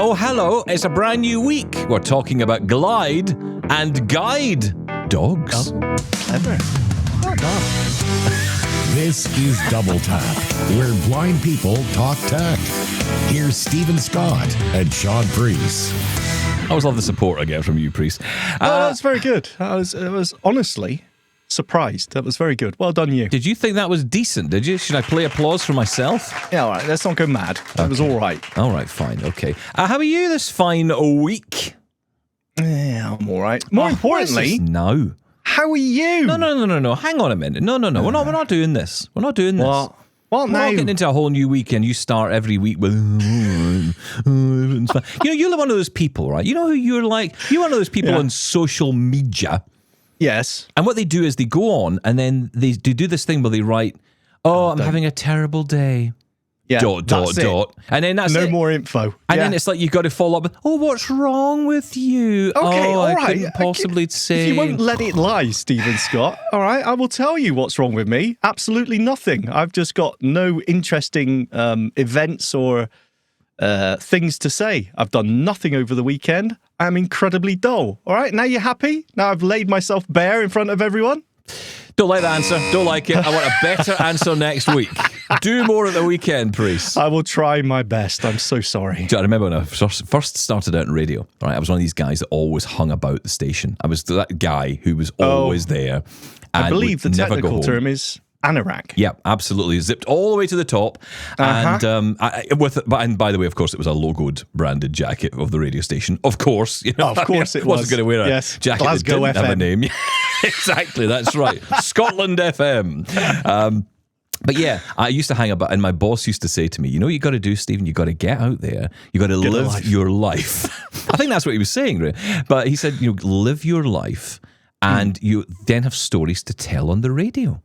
Oh, hello. It's a brand new week. We're talking about glide and guide dogs. Oh, clever. Well done. This is Double Tap, where blind people talk tech. Here's Stephen Scott and Shaun Preece. I always love the support I get from you, Preece. That's very good. I was honestly surprised. That was very good. Well done, you. Did you think that was decent, did you? Should I play applause for myself? Yeah, all right. Let's not go mad. That was all right. All right, fine. Okay. How are you this fine week? Yeah, I'm all right. More importantly, no. How are you? No. Hang on a minute. No. We're not doing this. We're not doing this. Well, we're not getting into a whole new weekend. You start every week with, you're one of those people, right? You know who you're like? You're one of those people on social media. Yes. And what they do is they go on and then they do this thing where they write, I'm having a terrible day. Yeah, Dot. And then that's no it. more info. And then it's like you've got to follow up with, what's wrong with you? Okay, all right. I couldn't possibly say. You won't let it lie, Stephen Scott. All right, I will tell you what's wrong with me. Absolutely nothing. I've just got no interesting events or things to say. I've done nothing over the weekend. I'm incredibly dull. All right, now you're happy? Now I've laid myself bare in front of everyone? Don't like the answer. Don't like it. I want a better answer next week. Do more at the weekend, Preece. I will try my best. I'm so sorry. I remember when I first started out in radio, right, I was one of these guys that always hung about the station. I was that guy who was always there. And I believe the never technical term is anorak. Yeah, absolutely. Zipped all the way to the top. And and by the way, of course, it was a logoed branded jacket of the radio station. Of course. It was. Wasn't going to wear a jacket Glasgow that didn't FM. have a name. Exactly, that's right. Scotland FM. But yeah, I used to hang about, and my boss used to say to me, you know what you got to do, Stephen? You got to get out there. You got to live your life. I think that's what he was saying, right? But he said, live your life, and you then have stories to tell on the radio.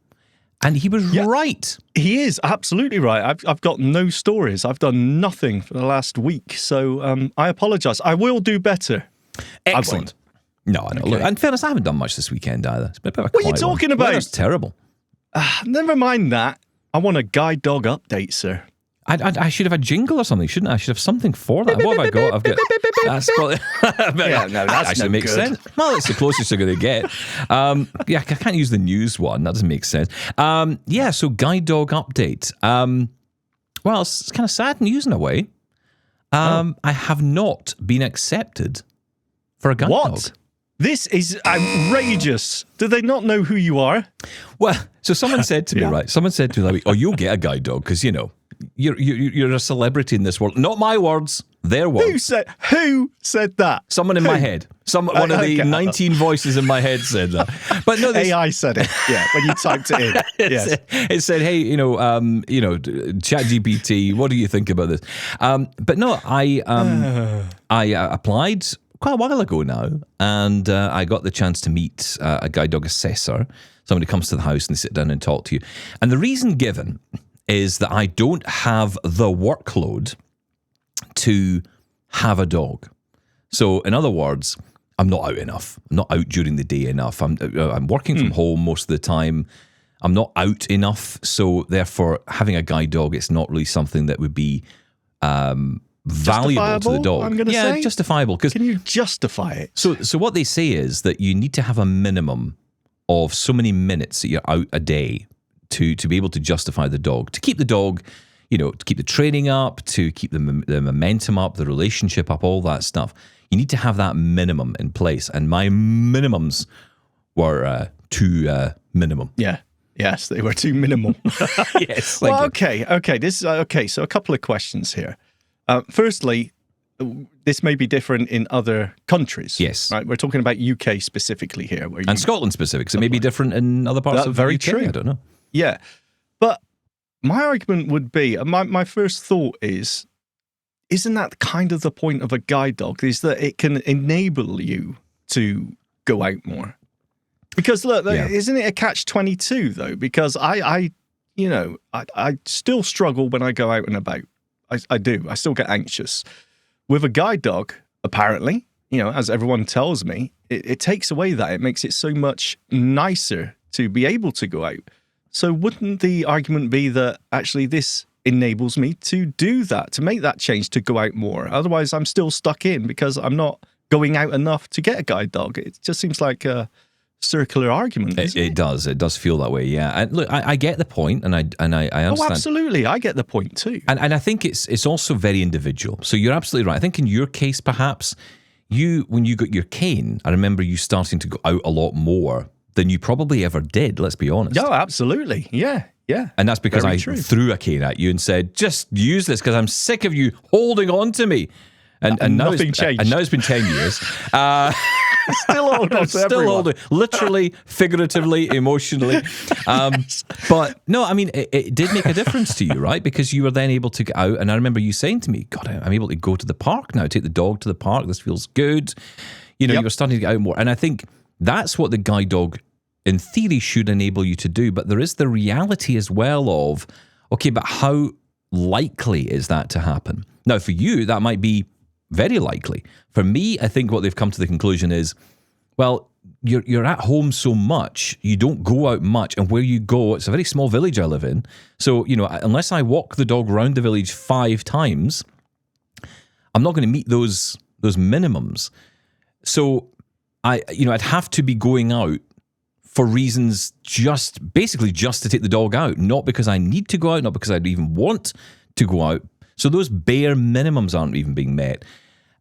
And he was right. He is absolutely right. I've got no stories. I've done nothing for the last week. So I apologise. I will do better. Excellent. No, I know. Okay. Look, in fairness, I haven't done much this weekend either. It's been a bit of a what are you talking about? That's terrible. Never mind that. I want a guide dog update, sir. I should have a jingle or something, shouldn't I? I should have something for that. What have I got? I've got. That's probably. That actually makes sense. Well, it's the closest you're going to get. I can't use the news one. That doesn't make sense. So guide dog update. Well, it's kind of sad news in a way. I have not been accepted for a guide dog. This is outrageous. Do they not know who you are? Well, so someone said to me, right? Someone said to me, you'll get a guide dog because, you're a celebrity in this world. Not my words, their words. Who said that? Someone in my head. One of the 19 voices in my head said that. But no, AI said it. Yeah, when you typed it in. Yes. It said, hey, ChatGPT, what do you think about this? But no, I applied quite a while ago now, and I got the chance to meet a guide dog assessor. Somebody comes to the house and they sit down and talk to you. And the reason given is that I don't have the workload to have a dog. So, in other words, I'm not out enough. I'm not out during the day enough. I'm working from home most of the time. I'm not out enough. So, therefore, having a guide dog, it's not really something that would be valuable to the dog. I'm going to say justifiable. Can you justify it? So what they say is that you need to have a minimum of so many minutes that you're out a day to be able to justify the dog, to keep the dog, to keep the training up, to keep the momentum up, the relationship up, all that stuff. You need to have that minimum in place, and my minimums were too minimum. Yeah. Yes, they were too minimal. Yes. Well, okay. This is okay. So a couple of questions here. Firstly, this may be different in other countries. Yes. Right? We're talking about UK specifically here. And Scotland specific. So it may be different in other parts of very the UK. True. I don't know. Yeah. But my argument would be, my first thought is, isn't that kind of the point of a guide dog? Is that it can enable you to go out more? Because look, isn't it a catch-22 though? Because I still struggle when I go out and about. I do. I still get anxious. With a guide dog, apparently, as everyone tells me, it takes away that. It makes it so much nicer to be able to go out. So wouldn't the argument be that actually this enables me to do that, to make that change, to go out more. Otherwise, I'm still stuck in because I'm not going out enough to get a guide dog. It just seems like a circular argument. It does. It does feel that way. Yeah. And look, I get the point, and I understand. Oh, absolutely. I get the point too. And I think it's also very individual. So you're absolutely right. I think in your case, perhaps when you got your cane, I remember you starting to go out a lot more than you probably ever did. Let's be honest. Oh, absolutely. Yeah. Yeah. And that's because Very I true. threw a cane at you and said, just use this because I'm sick of you holding on to me. And now nothing changed. And now it's been 10 years. Still holding on to Still everyone. holding, literally, figuratively, emotionally. But no, I mean, it did make a difference to you, right? Because you were then able to get out. And I remember you saying to me, God, I'm able to go to the park now, take the dog to the park. This feels good. You Yep. were starting to get out more. And I think that's what the guide dog, in theory, should enable you to do. But there is the reality as well of, okay, but how likely is that to happen? Now, for you, that might be very likely. For me, I think what they've come to the conclusion is, well, you're at home so much, you don't go out much, and where you go, it's a very small village I live in. So, unless I walk the dog around the village 5 times, I'm not going to meet those minimums. So I'd have to be going out for reasons basically just to take the dog out, not because I need to go out, not because I'd even want to go out. So those bare minimums aren't even being met.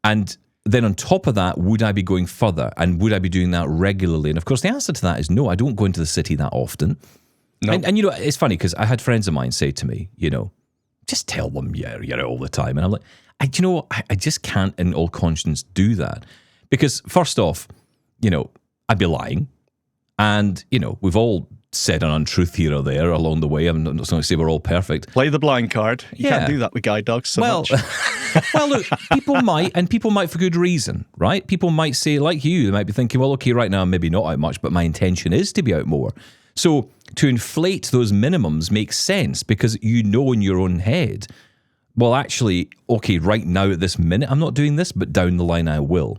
And then on top of that, would I be going further? And would I be doing that regularly? And of course, the answer to that is no, I don't go into the city that often. No. And it's funny because I had friends of mine say to me, just tell them you're out all the time. And I'm like, I just can't in all conscience do that. Because first off, I'd be lying. And, we've all said an untruth here or there along the way. I'm not going to say we're all perfect. Play the blind card. You Yeah. can't do that with guide dogs so much. Well, look, people might for good reason, right? People might say, like you, they might be thinking, well, okay, right now I'm maybe not out much, but my intention is to be out more. So to inflate those minimums makes sense because in your own head, well, actually, okay, right now at this minute, I'm not doing this, but down the line I will.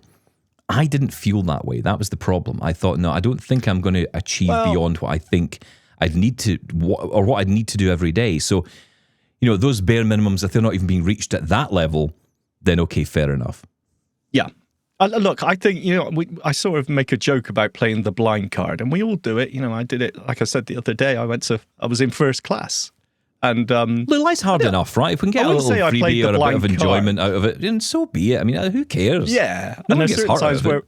I didn't feel that way. That was the problem. I thought, no, I don't think I'm going to achieve beyond what I think I'd need to, or what I'd need to do every day. So, those bare minimums, if they're not even being reached at that level, then okay, fair enough. Yeah. Look, I think, I sort of make a joke about playing the blind card, and we all do it. I did it, like I said the other day, I was in first class. And Look, life's hard enough, right? If we can get a little freebie or a bit of enjoyment out of it, then so be it. I mean, who cares? Yeah. No and one there's gets certain hurt out times of it.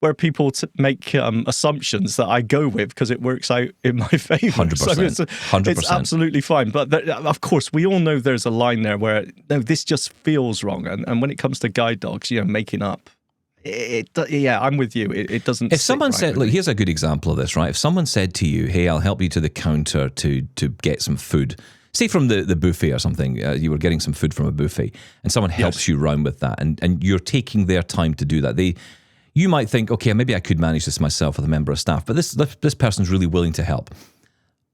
where people make assumptions that I go with because it works out in my favor. 100%. So 100%. It's absolutely fine. But of course, we all know there's a line there where, no, this just feels wrong. And when it comes to guide dogs, making up, I'm with you. It doesn't. If sit someone right said, with look, me. here's a good example of this, right? If someone said to you, hey, I'll help you to the counter to get some food, say from the buffet or something, you were getting some food from a buffet, and someone helps you round with that, and you're taking their time to do that. You might think, okay, maybe I could manage this myself with a member of staff, but this person's really willing to help.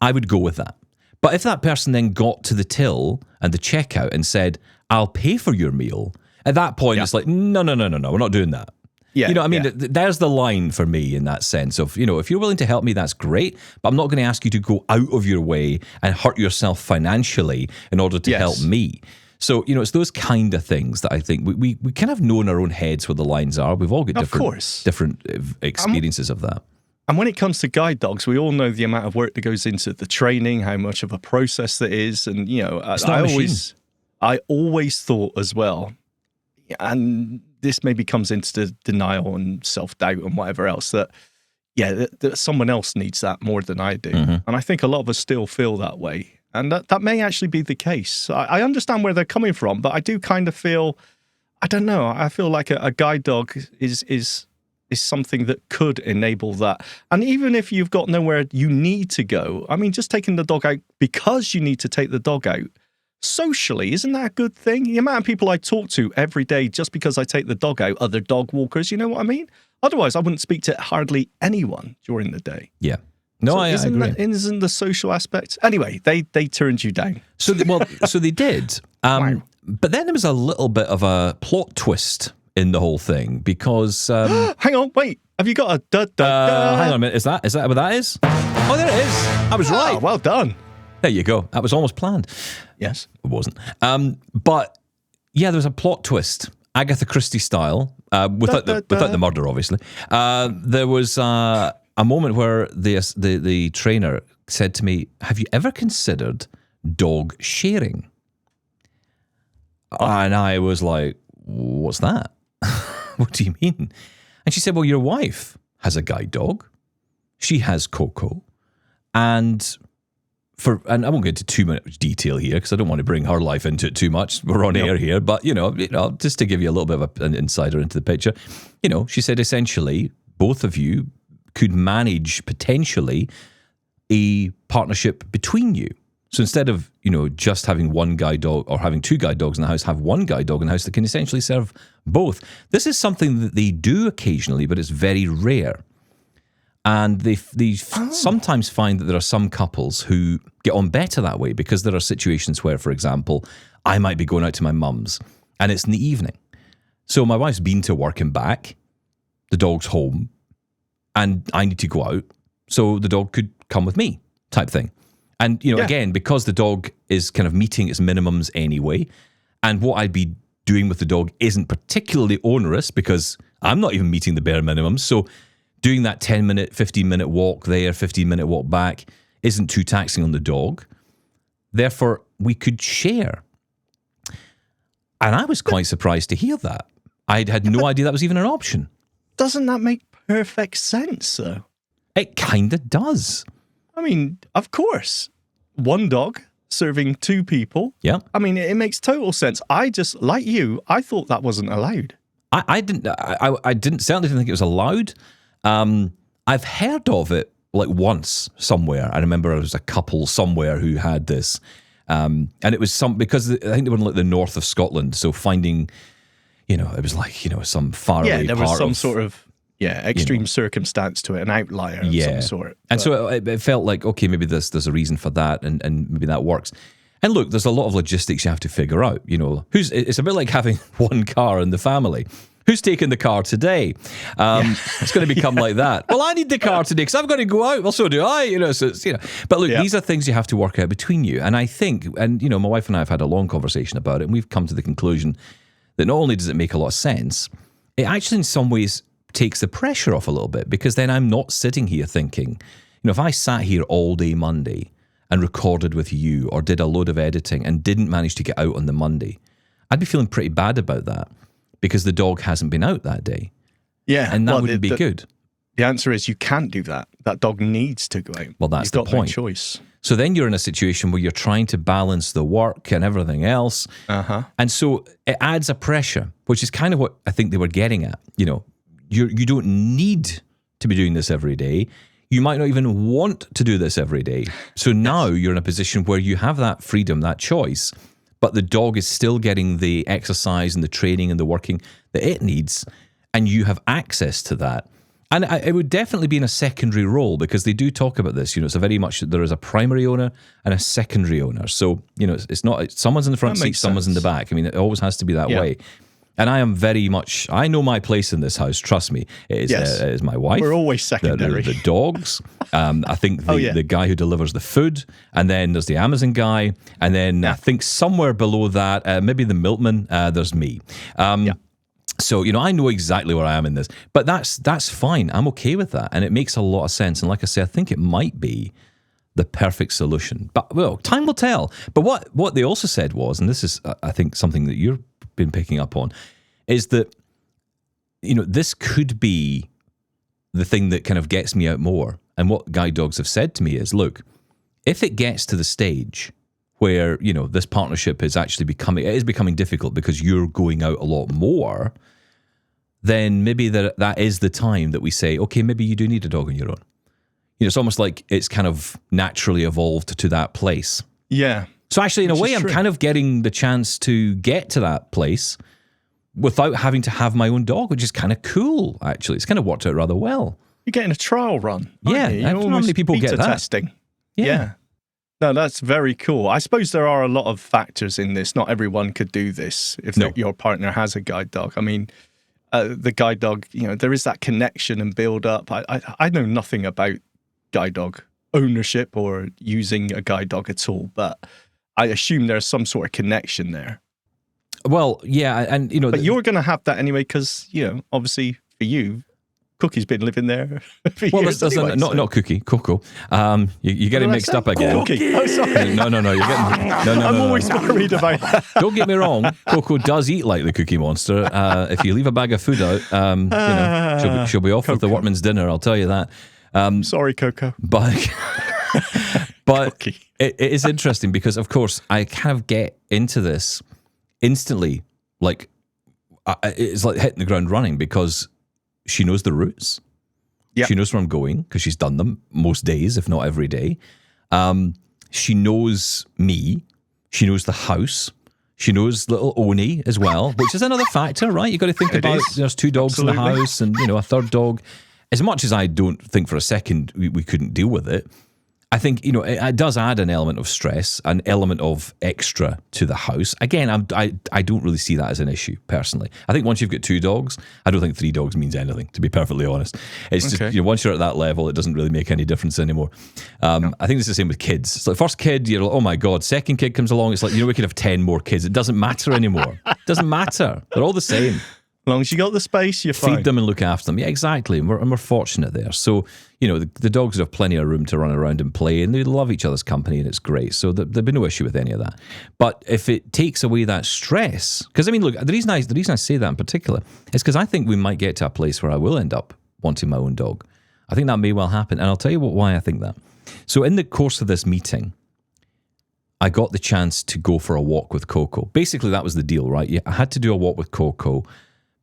I would go with that. But if that person then got to the till and the checkout and said, I'll pay for your meal, at that point it's like, no, we're not doing that. Yeah, I mean, there's the line for me in that sense of, if you're willing to help me, that's great, but I'm not going to ask you to go out of your way and hurt yourself financially in order to help me. So, it's those kind of things that I think we kind of know in our own heads where the lines are. We've all got different experiences of that. And when it comes to guide dogs, we all know the amount of work that goes into the training, how much of a process that is. And, It's not a machine. I always thought as well, and this maybe comes into denial and self-doubt and whatever else, that someone else needs that more than I do. Mm-hmm. And I think a lot of us still feel that way. And that may actually be the case. I understand where they're coming from, but I do kind of feel, I don't know, I feel like a guide dog is something that could enable that. And even if you've got nowhere you need to go, I mean, just taking the dog out because you need to take the dog out, socially, isn't that a good thing? The amount of people I talk to every day just because I take the dog out, other dog walkers, you know what I mean? Otherwise, I wouldn't speak to hardly anyone during the day. Yeah. No, I agree. Isn't the social aspect? Anyway, they turned you down. So they did. Wow. But then there was a little bit of a plot twist in the whole thing because... Hang on, wait. Have you got a da-da-da? hang on a minute. Is that what that is? Oh, there it is. I was right. Well done. There you go. That was almost planned. Yes. It wasn't. But yeah, there was a plot twist, Agatha Christie style, without the murder, obviously. There was a moment where the trainer said to me, "Have you ever considered dog sharing?" And I was like, "What's that? What do you mean?" And she said, "Well, your wife has a guide dog. She has Coco, and I won't get into too much detail here because I don't want to bring her life into it too much. We're on air here, but just to give you a little bit of an insider into the picture, she said essentially both of you could manage potentially a partnership between you. So instead of just having one guide dog or having two guide dogs in the house, have one guide dog in the house that can essentially serve both. This is something that they do occasionally, but it's very rare. And they sometimes find that there are some couples who get on better that way because there are situations where, for example, I might be going out to my mum's and it's in the evening. So my wife's been to work and back, the dog's home, and I need to go out. So the dog could come with me type thing. And, again, because the dog is kind of meeting its minimums anyway, and what I'd be doing with the dog isn't particularly onerous because I'm not even meeting the bare minimums. So doing that 10-minute, 15-minute walk there, 15-minute walk back isn't too taxing on the dog. Therefore, we could share. And I was quite surprised to hear that. I had no idea that was even an option. Doesn't that make perfect sense, though? It kind of does. I mean, of course. One dog serving two people. Yeah. I mean, it makes total sense. I just, like you, I thought that wasn't allowed. I certainly didn't think it was allowed. I've heard of it like once somewhere. I remember there was a couple somewhere who had this, and it was because I think they were in like the north of Scotland. So finding, it was like some faraway there was part some of, sort of extreme circumstance to it, an outlier of some sort. And so it felt like, okay, maybe there's a reason for that, and maybe that works. And look, there's a lot of logistics you have to figure out. It's a bit like having one car in the family. Who's taking the car today? It's going to become like that. Well, I need the car today because I've got to go out. Well, so do I. But look, these are things you have to work out between you. And I think, my wife and I have had a long conversation about it, and we've come to the conclusion that not only does it make a lot of sense, it actually in some ways takes the pressure off a little bit, because then I'm not sitting here thinking, if I sat here all day Monday and recorded with you or did a load of editing and didn't manage to get out on the Monday, I'd be feeling pretty bad about that, because the dog hasn't been out that day. Yeah. And that wouldn't be good. The answer is you can't do that. That dog needs to go out. Well, that's You've the got point. No choice. So then you're in a situation where you're trying to balance the work and everything else. Uh-huh. And so it adds a pressure, which is kind of what I think they were getting at. You don't need to be doing this every day. You might not even want to do this every day. So now you're in a position where you have that freedom, that choice, but the dog is still getting the exercise and the training and the working that it needs, and you have access to that. And it would definitely be in a secondary role, because they do talk about this. It's a very much, there is a primary owner and a secondary owner. So, it's not, someone's in the front seat, someone's in the back. I mean, it always has to be that way. And I am very much, I know my place in this house, trust me. It is my wife. We're always secondary. The dogs. I think the guy who delivers the food. And then there's the Amazon guy. And then I think somewhere below that, maybe the milkman, there's me. So, I know exactly where I am in this. But that's fine. I'm okay with that. And it makes a lot of sense. And like I say, I think it might be the perfect solution. But, well, time will tell. But what they also said was, and this is, I think, something that you've been picking up on, is that, this could be the thing that kind of gets me out more. And what guide dogs have said to me is, look, if it gets to the stage where, this partnership is actually becoming difficult because you're going out a lot more, then maybe that is the time that we say, okay, maybe you do need a dog on your own. It's almost like it's kind of naturally evolved to that place. Yeah. So actually, in a way, I'm kind of getting the chance to get to that place without having to have my own dog, which is kind of cool, actually. It's kind of worked out rather well. You're getting a trial run. Yeah. I don't know how many people get that. Testing. Yeah. No, that's very cool. I suppose there are a lot of factors in this. Not everyone could do this if your partner has a guide dog. I mean, the guide dog, there is that connection and build up. I know nothing about guide dog ownership or using a guide dog at all, but I assume there's some sort of connection there. Well, yeah, and but you're going to have that anyway because obviously for you, Cookie's been living there for years. Anyway, not Cookie, Coco. You're getting mixed up again. Cookie. Oh, sorry. No. You're getting no. I'm always worried about that. Don't get me wrong. Coco does eat like the Cookie Monster. If you leave a bag of food out, she'll be off with the workman's dinner. I'll tell you that. Sorry, Coco. But it is interesting because, of course, I kind of get into this instantly. Like it's like hitting the ground running because she knows the routes. Yep. She knows where I'm going because she's done them most days, if not every day. She knows me. She knows the house. She knows little Oni as well, which is another factor, right? You've got to think about there's 2 dogs in the house and, a third dog. As much as I don't think for a second we couldn't deal with it, I think, it does add an element of stress, an element of extra to the house. Again, I don't really see that as an issue, personally. I think once you've got 2 dogs, I don't think 3 dogs means anything, to be perfectly honest. It's just, once you're at that level, it doesn't really make any difference anymore. No. I think it's the same with kids. It's like first kid, you're like, oh my God, second kid comes along, it's like, we could have 10 more kids. It doesn't matter anymore. It doesn't matter. They're all the same. As long as you got the space, you're fine. Feed them and look after them. Yeah, exactly. And we're fortunate there. So, the dogs have plenty of room to run around and play, and they love each other's company, and it's great. So there'd be no issue with any of that. But if it takes away that stress, because look, the reason I say that in particular is because I think we might get to a place where I will end up wanting my own dog. I think that may well happen, and I'll tell you why I think that. So in the course of this meeting, I got the chance to go for a walk with Coco. Basically, that was the deal, right? I had to do a walk with Coco.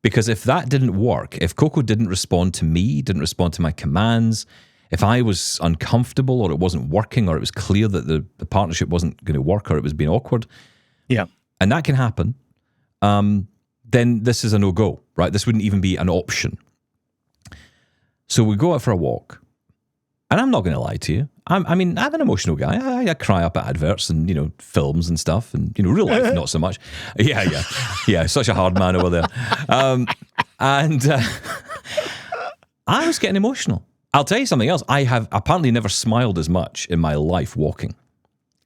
Because if that didn't work, if Coco didn't respond to me, didn't respond to my commands, if I was uncomfortable or it wasn't working or it was clear that the partnership wasn't going to work or it was being awkward, and that can happen, then this is a no-go, right? This wouldn't even be an option. So we go out for a walk. And I'm not going to lie to you. I'm an emotional guy. I cry up at adverts and, films and stuff. And, real life, not so much. Yeah, such a hard man over there. I was getting emotional. I'll tell you something else. I have apparently never smiled as much in my life walking.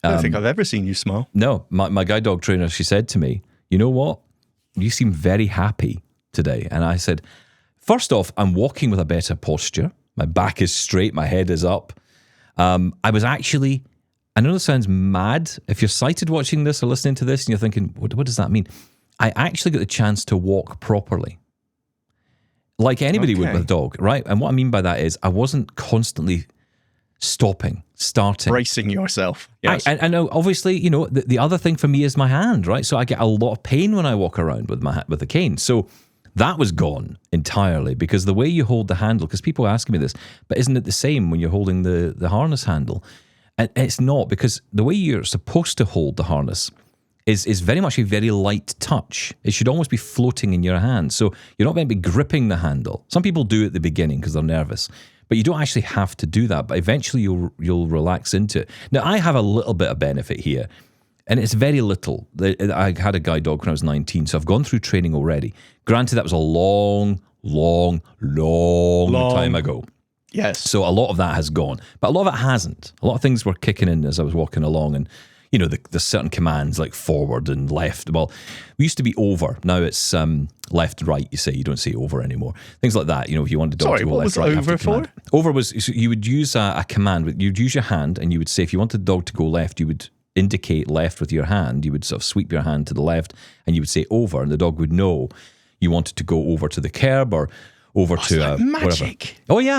I don't think I've ever seen you smile. No, my guide dog trainer, she said to me, you know what? You seem very happy today. And I said, first off, I'm walking with a better posture. My back is straight. My head is up. I was actually, I know this sounds mad. If you're sighted watching this or listening to this and you're thinking, what does that mean? I actually got the chance to walk properly. Like anybody would with a dog, right? And what I mean by that is I wasn't constantly starting. Bracing yourself. Yes. And obviously, the other thing for me is my hand, right? So I get a lot of pain when I walk around with the cane. So that was gone entirely because the way you hold the handle, because people are asking me this, but isn't it the same when you're holding the harness handle? And it's not, because the way you're supposed to hold the harness is very much a very light touch. It should almost be floating in your hand. So you're not meant to be gripping the handle. Some people do at the beginning because they're nervous, but you don't actually have to do that. But eventually you'll relax into it. Now, I have a little bit of benefit here. And it's very little. I had a guide dog when I was 19, so I've gone through training already. Granted, that was a long time ago. Yes. So a lot of that has gone, but a lot of it hasn't. A lot of things were kicking in as I was walking along, and there's certain commands like forward and left. Well, we used to be over. Now it's left and right. You say, you don't say over anymore. Things like that. If you want a dog to go left, right, over for? Over was, so you would use a command. You'd use your hand, and you would say, if you want the dog to go left, you would indicate left with your hand. You would sort of sweep your hand to the left and you would say over, and the dog would know you wanted to go over to the curb or over to magic. Whatever. Oh yeah,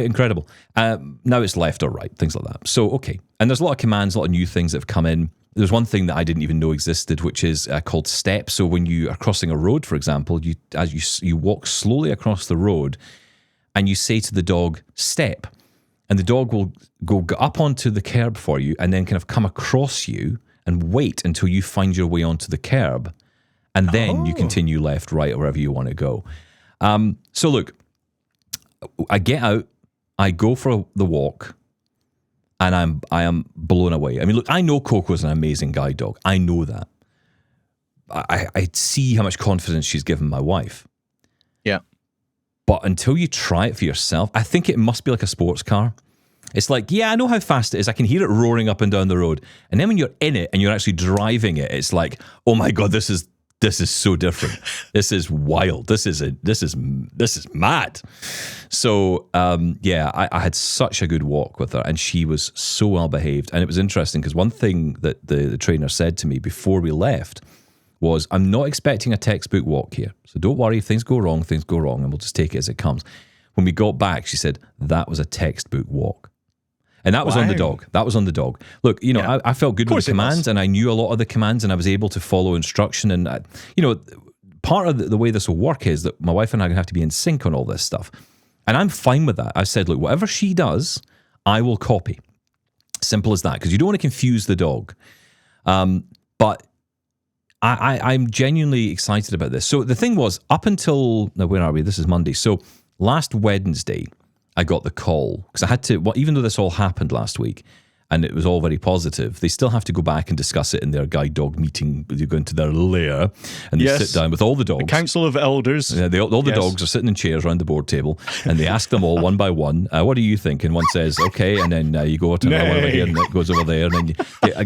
incredible. Now it's left or right, things like that. So okay, and there's a lot of commands, a lot of new things that have come in. There's one thing that I didn't even know existed, which is called step. So when you are crossing a road, for example, you walk slowly across the road and you say to the dog step, and the dog will go up onto the curb for you and then kind of come across you and wait until you find your way onto the curb. And then you continue left, right, or wherever you want to go. So look, I get out, I go for the walk, and I am blown away. Look, I know Coco's an amazing guide dog. I know that. I see how much confidence she's given my wife. Yeah. But until you try it for yourself, I think it must be like a sports car. It's like, yeah, I know how fast it is. I can hear it roaring up and down the road. And then when you're in it and you're actually driving it, it's like, oh my God, this is so different. This is wild. This is mad. So I had such a good walk with her, and she was so well behaved. And it was interesting because one thing that the trainer said to me before we left was, I'm not expecting a textbook walk here. So don't worry, if things go wrong, and we'll just take it as it comes. When we got back, she said, that was a textbook walk. And that was on the dog. That was on the dog. Look, I felt good with the commands, and I knew a lot of the commands, and I was able to follow instruction. And, part of the way this will work is that my wife and I are going to have to be in sync on all this stuff. And I'm fine with that. I said, look, whatever she does, I will copy. Simple as that, because you don't want to confuse the dog. But I'm genuinely excited about this. So the thing was, up until, now where are we? This is Monday. So last Wednesday, I got the call because I had to, even though this all happened last week and it was all very positive, they still have to go back and discuss it in their guide dog meeting. They go into their lair and they sit down with all the dogs. The council of elders. Yeah, all the dogs are sitting in chairs around the board table, and they ask them all one by one, what do you think? And one says, okay, and then you go to another one over here, and it goes over there, and then you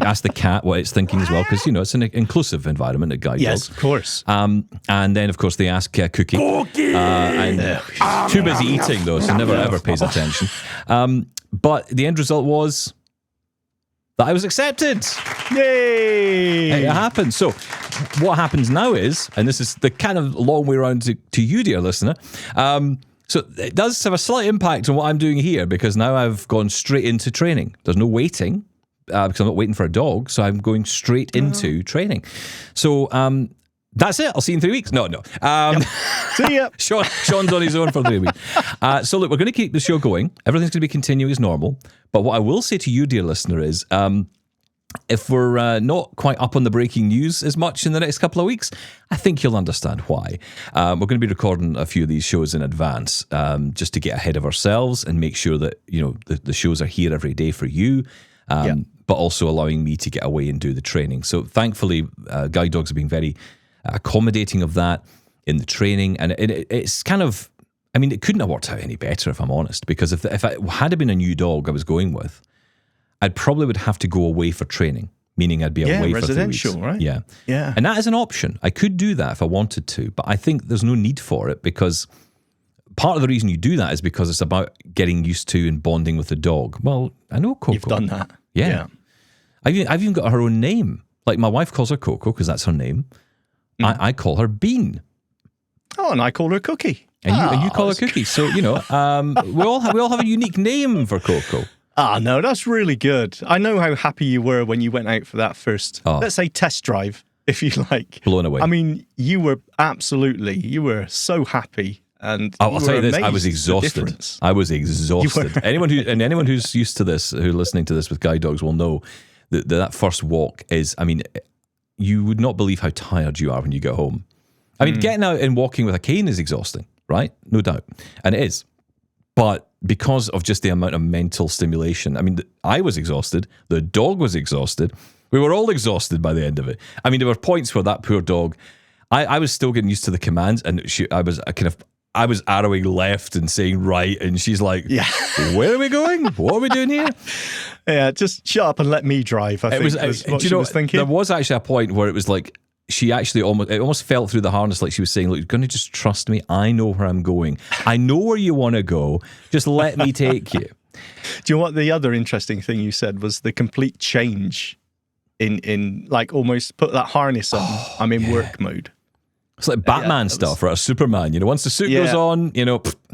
ask the cat what it's thinking as well, because, it's an inclusive environment at guide dogs. Yes, of course. And then, of course, they ask Cookie. And too busy eating, though, so never ever pays attention. But the end result was that I was accepted. Yay! It happened. So what happens now is, and this is the kind of long way around to you, dear listener, so it does have a slight impact on what I'm doing here, because now I've gone straight into training. There's no waiting, because I'm not waiting for a dog, so I'm going straight into training. So that's it. I'll see you in 3 weeks. No. See ya. Shaun's on his own for 3 weeks. So look, we're going to keep the show going. Everything's going to be continuing as normal. But what I will say to you, dear listener, is if we're not quite up on the breaking news as much in the next couple of weeks, I think you'll understand why. We're going to be recording a few of these shows in advance, just to get ahead of ourselves and make sure that the shows are here every day for you. But also allowing me to get away and do the training. So thankfully, guide dogs have been very accommodating of that in the training, and it's kind of, it couldn't have worked out any better, if I'm honest, because if it had been a new dog I was going with, I'd probably would have to go away for training, meaning I'd be away for 3 weeks. Residential, right? Yeah. And that is an option. I could do that if I wanted to, but I think there's no need for it, because part of the reason you do that is because it's about getting used to and bonding with the dog. Well, I know Coco. You've done that. Yeah. I've even got her own name. Like, my wife calls her Coco because that's her name. I call her Bean. Oh, and I call her Cookie. And you call her Cookie. So, we all have a unique name for Coco. No, that's really good. I know how happy you were when you went out for that first, let's say, test drive, if you like. Blown away. You were so happy. And I'll tell you this, I was exhausted. Anyone who's used to this, who's listening to this with guide dogs, will know that first walk is, you would not believe how tired you are when you get home. Getting out and walking with a cane is exhausting, right? No doubt. And it is. But because of just the amount of mental stimulation, I was exhausted. The dog was exhausted. We were all exhausted by the end of it. There were points where that poor dog, I was still getting used to the commands, and I was arrowing left and saying right, and she's like, where are we going? What are we doing here? Yeah, just shut up and let me drive, I think was what she was thinking. There was actually a point where it was like, she actually almost felt through the harness, like she was saying, look, you're going to just trust me. I know where I'm going. I know where you want to go. Just let me take you. Do you know what the other interesting thing you said was the complete change in like almost put that harness on. I'm in work mode. It's like Batman stuff, or a Superman. Once the suit goes on,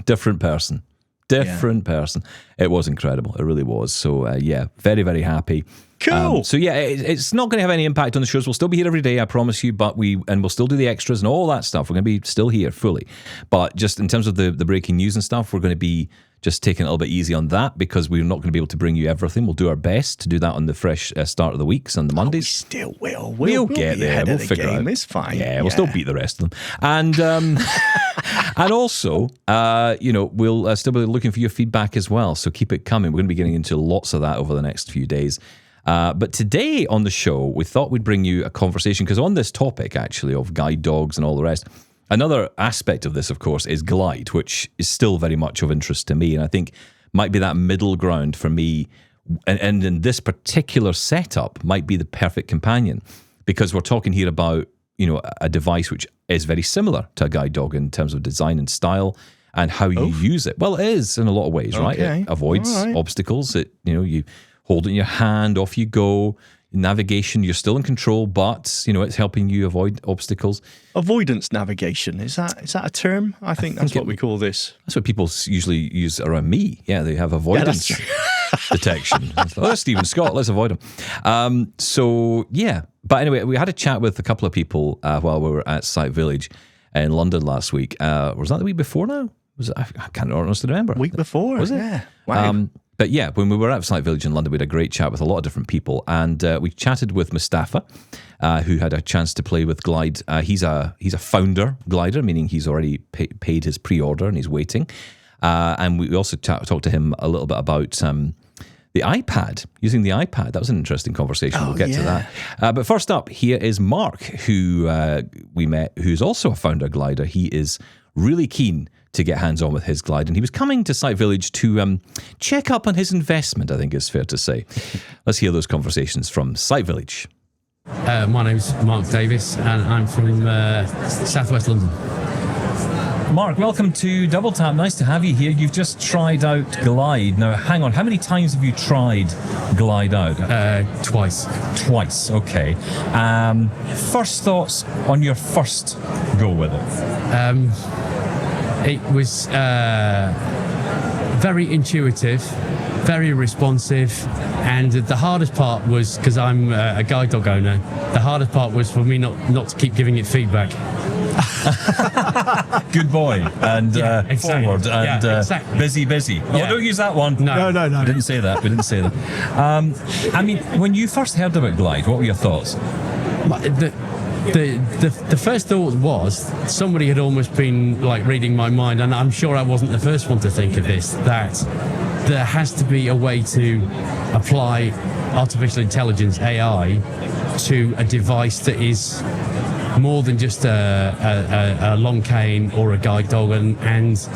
different person. Different person. It was incredible. It really was. So, very, very happy. Cool. It's not going to have any impact on the shows. We'll still be here every day, I promise you, but we'll still do the extras and all that stuff. We're going to be still here fully. But just in terms of the breaking news and stuff, we're going to be just taking it a little bit easy on that, because we're not going to be able to bring you everything. We'll do our best to do that on the fresh start of the weeks on the Mondays. We still will. We'll get there. We'll figure it out. It's fine. Yeah, we'll still beat the rest of them. And and also, we'll still be looking for your feedback as well. So keep it coming. We're going to be getting into lots of that over the next few days. But today on the show, we thought we'd bring you a conversation, because on this topic, actually, of guide dogs and all the rest, another aspect of this, of course, is glide, which is still very much of interest to me. And I think might be that middle ground for me. And in this particular setup might be the perfect companion, because we're talking here about, a device which is very similar to a guide dog in terms of design and style and how you use it. Well, it is in a lot of ways, right? It avoids obstacles. You hold it in your hand, off you go. Navigation, you're still in control, but it's helping you avoid obstacles. Avoidance navigation, is that a term? I think that's what we call this. That's what people usually use around me. Yeah, they have avoidance detection. That's Stephen Scott, let's avoid him. But anyway, we had a chat with a couple of people while we were at Site Village in London last week. Was that the week before now? Was it? I can't honestly remember. Week before, was it? Yeah. Wow. But yeah, when we were at Site Village in London, we had a great chat with a lot of different people, and we chatted with Mustafa, who had a chance to play with Glide. He's a founder glider, meaning he's already paid his pre-order and he's waiting. And we also talked to him a little bit about the iPad, using the iPad. That was an interesting conversation. We'll get to that. But first up, here is Mark, who we met, who's also a founder glider. He is really keen to get hands-on with his glide, and he was coming to Site Village to check up on his investment, I think is fair to say. Let's hear those conversations from Site Village. My name's Mark Davis, and I'm from southwest London. Mark, welcome to Double Tap. Nice to have you here. You've just tried out Glide. Now, hang on. How many times have you tried Glide out? Twice. Twice, okay. First thoughts on your first go with it? It was very intuitive, very responsive, and the hardest part was, because I'm a guide dog owner, the hardest part was for me not to keep giving it feedback. Good boy, and exactly. forward, and exactly. busy. Oh, don't use that one. No. We didn't say that. I mean, when you first heard about Glide, what were your thoughts? The first thought was somebody had almost been like reading my mind, and I'm sure I wasn't the first one to think of this, that there has to be a way to apply artificial intelligence, AI, to a device that is more than just a long cane or a guide dog. And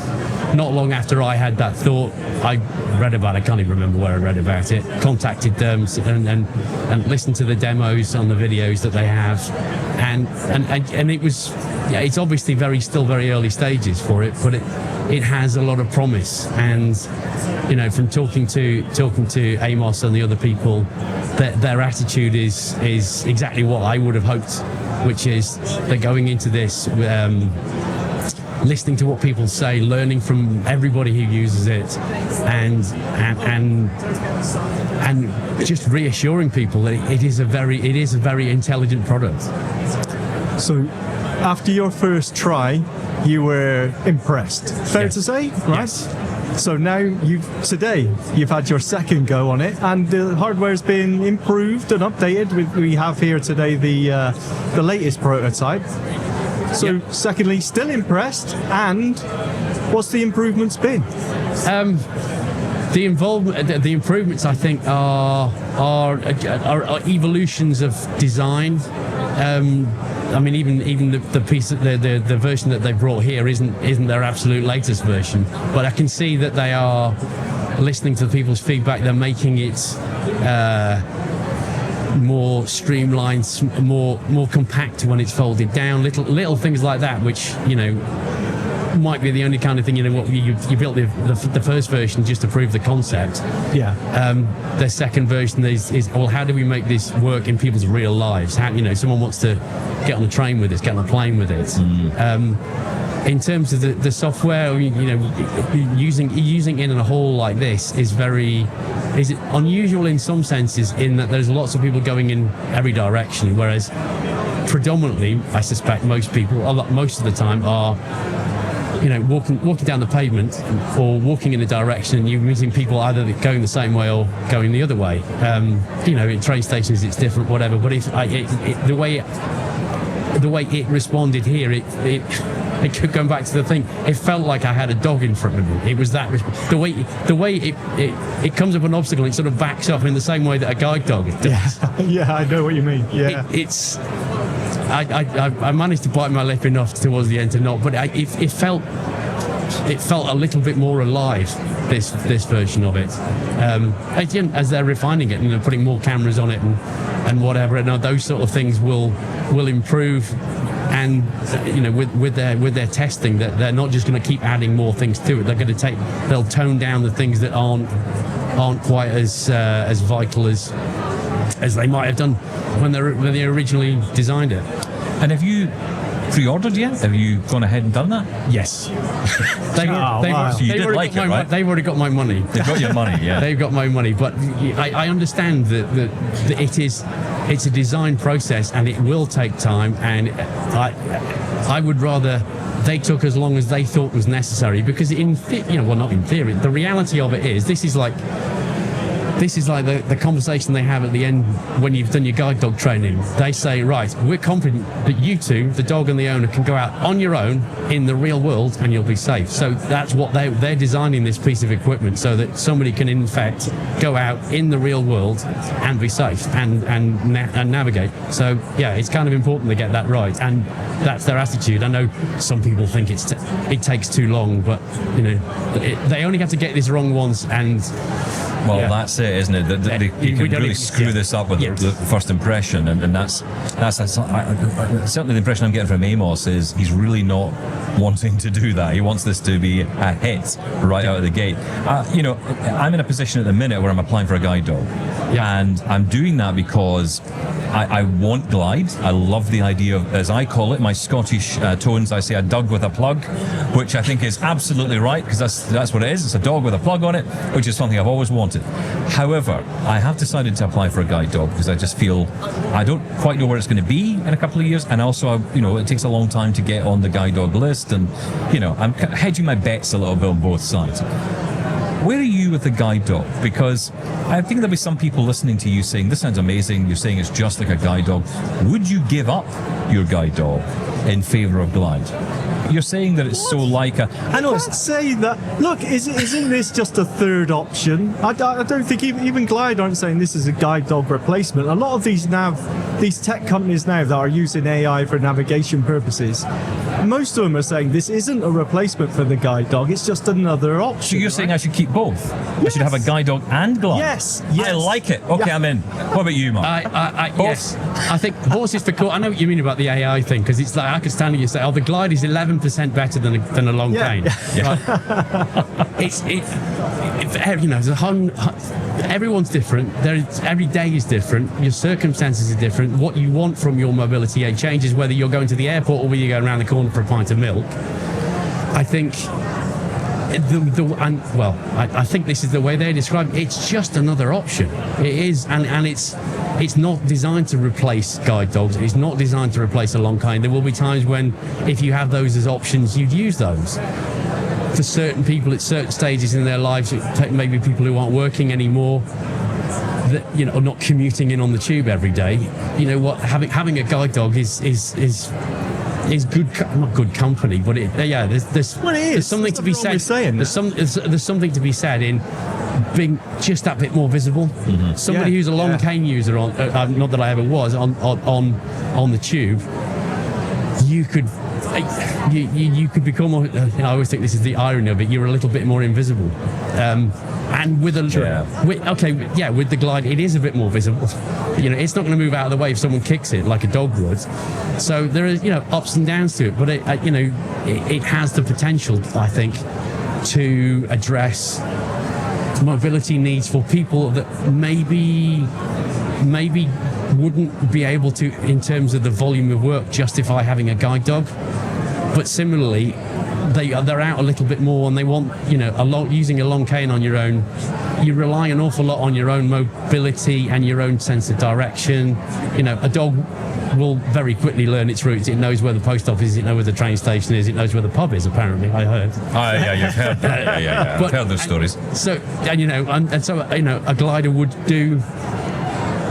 not long after I had that thought, I read about it. I can't even remember where I read about it. Contacted them and listened to the demos on the videos that they have, and it was, it's obviously still very early stages for it, but it has a lot of promise. And from talking to Amos and the other people, their attitude is exactly what I would have hoped, which is they're going into this listening to what people say, learning from everybody who uses it, and just reassuring people that it is a very intelligent product. So after your first try, you were impressed. Fair to say, right? Yes. So now you've had your second go on it, and the hardware's been improved and updated. We have here today the latest prototype. So secondly, still impressed, and what's the improvements been? The improvements, I think, are evolutions of design. I mean, even the piece, the version that they brought here isn't their absolute latest version, but I can see that they are listening to people's feedback. They're making it more streamlined, more compact when it's folded down. Little things like that, which might be the only kind of thing. What you built the first version just to prove the concept. Yeah. The second version is well, how do we make this work in people's real lives? How someone wants to get on a train with it, get on a plane with it. In terms of the software, using it in a hall like this is unusual in some senses, in that there's lots of people going in every direction, whereas predominantly, I suspect most of the time are walking down the pavement or walking in a direction, and you're meeting people either going the same way or going the other way. In train stations it's different, whatever. But the way it responded here, it could go back to the thing. It felt like I had a dog in front of me. It was that the way it comes up an obstacle, it sort of backs up in the same way that a guide dog does. Yeah, I know what you mean. Yeah, I managed to bite my lip enough towards the end to not, but it felt it felt a little bit more alive, this version of it. Again, as they're refining it and putting more cameras on it and whatever, and those sort of things will improve. And with their testing, that they're not just going to keep adding more things to it. They'll tone down the things that aren't quite as vital as they might have done when they originally designed it. And have you pre-ordered yet? Have you gone ahead and done that? Yes. So you did like it, right? They've already got my money. They've got your money, yeah. They've got my money, but I understand that it's a design process and it will take time, and I would rather they took as long as they thought was necessary, because not in theory, the reality of it is this is like the conversation they have at the end when you've done your guide dog training. They say, right, we're confident that you two, the dog and the owner, can go out on your own in the real world and you'll be safe. So that's what they're designing this piece of equipment, so that somebody can in fact go out in the real world and be safe and navigate. So yeah, it's kind of important to get that right, and that's their attitude. I know some people think it takes too long, but they only have to get this wrong once, and that's it, isn't it? They can really screw this up with the first impression, and that's certainly the impression I'm getting from Amos is he's really not wanting to do that. He wants this to be a hit right out of the gate. I'm in a position at the minute where I'm applying for a guide dog, and I'm doing that because I want glide. I love the idea of, as I call it, my Scottish tones, I say a dog with a plug, which I think is absolutely right, because that's what it is. It's a dog with a plug on it, which is something I've always wanted. However, I have decided to apply for a guide dog because I just feel I don't quite know where it's going to be in a couple of years, and also, it takes a long time to get on the guide dog list, and I'm hedging my bets a little bit on both sides. Where are you with the guide dog? Because I think there'll be some people listening to you saying, this sounds amazing, you're saying it's just like a guide dog. Would you give up your guide dog in favour of glide? You're saying that it's so like a... I know it's saying that. Look, isn't this just a third option? I don't think even Glide aren't saying this is a guide dog replacement. A lot of these tech companies now that are using AI for navigation purposes, most of them are saying this isn't a replacement for the guide dog. It's just another option. So you're saying I should keep both? Yes. I should have a guide dog and glide? Yes. I like it. Okay, I'm in. What about you, Mark? Yes. I think horses for cool. I know what you mean about the AI thing, because it's like I could stand here and say, the glide is 11% better than a long cane. Everyone's different. Every day is different. Your circumstances are different. What you want from your mobility aid changes, whether you're going to the airport or whether you're going around the corner for a pint of milk. I think I think this is the way they describe it. It's just another option. It is, and it's not designed to replace guide dogs. It's not designed to replace a long cane. There will be times when, if you have those as options, you'd use those. For certain people at certain stages in their lives, maybe people who aren't working anymore, or not commuting in on the tube every day. Having a guide dog is good, not good company, but there's something to be said. There's something to be said in being just that bit more visible. Mm-hmm. Somebody who's a long cane user not that I ever was on the tube, you could become more, I always think this is the irony of it, you're a little bit more invisible. And with the glide, it is a bit more visible. It's not going to move out of the way if someone kicks it like a dog would. So there is, ups and downs to it, but it has the potential, I think, to address mobility needs for people that maybe wouldn't be able to, in terms of the volume of work, justify having a guide dog. But similarly, they're out a little bit more, and they want, using a long cane on your own, you rely an awful lot on your own mobility and your own sense of direction. A dog will very quickly learn its routes. It knows where the post office is, it knows where the train station is, it knows where the pub is, apparently, I heard. Oh, yeah, you've heard that. Yeah. I've heard those stories. So, a glider would do